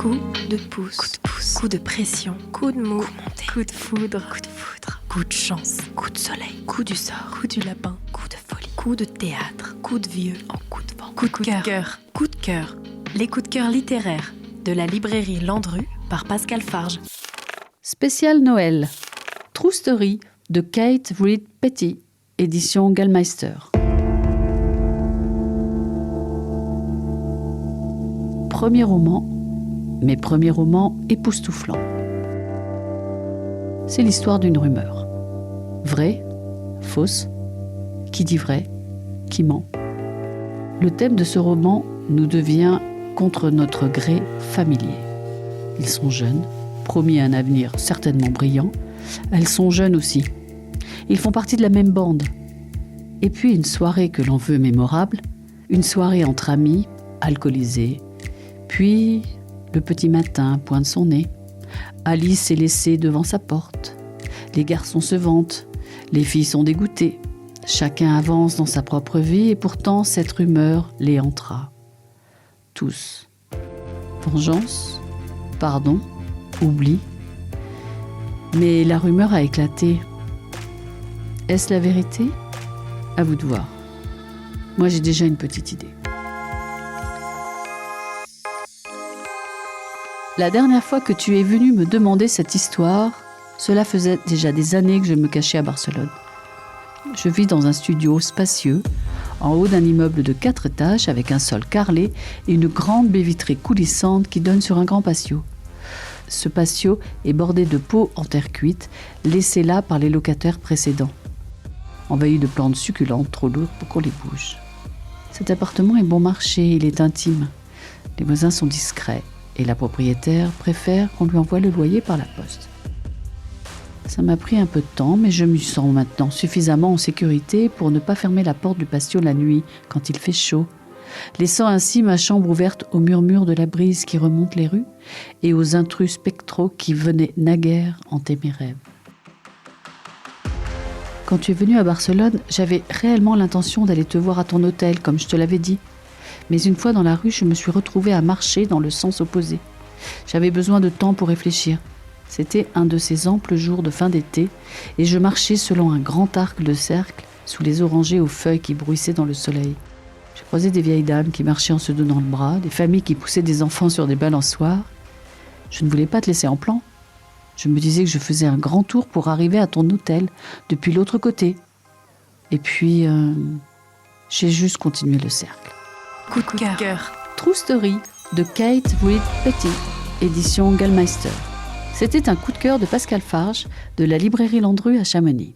Coup de pouce. Coup de pouce. Coup de pression. Coup de mou. Coup monté. Coup de foudre. Coup de foudre. Coup de chance. Coup de soleil. Coup du sort. Coup du lapin. Coup de folie. Coup de théâtre. Coup de vieux. En coup de vent. Coup de cœur. Coup de cœur. Les coups de cœur littéraires de la librairie Landru par Pascal Farge. Spécial Noël. True Story de Kate Wright Petty, édition Gallmeister. Premier roman, mais premier roman époustouflant. C'est l'histoire d'une rumeur. Vraie, fausse, qui dit vrai, qui ment. Le thème de ce roman nous devient contre notre gré familier. Ils sont jeunes, promis un avenir certainement brillant. Elles sont jeunes aussi. Ils font partie de la même bande. Et puis une soirée que l'on veut mémorable, une soirée entre amis, alcoolisés. Puis, le petit matin pointe son nez. Alice est laissée devant sa porte. Les garçons se vantent. Les filles sont dégoûtées. Chacun avance dans sa propre vie et pourtant cette rumeur les hantera. Tous. Vengeance, pardon, oubli. Mais la rumeur a éclaté. Est-ce la vérité ? À vous de voir. Moi, j'ai déjà une petite idée. La dernière fois que tu es venu me demander cette histoire, cela faisait déjà des années que je me cachais à Barcelone. Je vis dans un studio spacieux, en haut d'un immeuble de 4 étages avec un sol carrelé et une grande baie vitrée coulissante qui donne sur un grand patio. Ce patio est bordé de pots en terre cuite, laissés là par les locataires précédents. Envahi de plantes succulentes trop lourdes pour qu'on les bouge. Cet appartement est bon marché, il est intime. Les voisins sont discrets et la propriétaire préfère qu'on lui envoie le loyer par la poste. Ça m'a pris un peu de temps, mais je me sens maintenant suffisamment en sécurité pour ne pas fermer la porte du patio la nuit quand il fait chaud, laissant ainsi ma chambre ouverte au murmure de la brise qui remonte les rues et aux intrus spectraux qui venaient naguère hanter mes rêves. Quand tu es venu à Barcelone, j'avais réellement l'intention d'aller te voir à ton hôtel, comme je te l'avais dit. Mais une fois dans la rue, je me suis retrouvée à marcher dans le sens opposé. J'avais besoin de temps pour réfléchir. C'était un de ces amples jours de fin d'été et je marchais selon un grand arc de cercle sous les orangers aux feuilles qui bruissaient dans le soleil. J'ai croisé des vieilles dames qui marchaient en se donnant le bras, des familles qui poussaient des enfants sur des balançoires. Je ne voulais pas te laisser en plan. Je me disais que je faisais un grand tour pour arriver à ton hôtel depuis l'autre côté. Et puis, j'ai juste continué le cercle. Coup de cœur. True Story de Kate Wright Petty, édition Gallmeister. C'était un coup de cœur de Pascal Farge de la librairie Landru à Chamonix.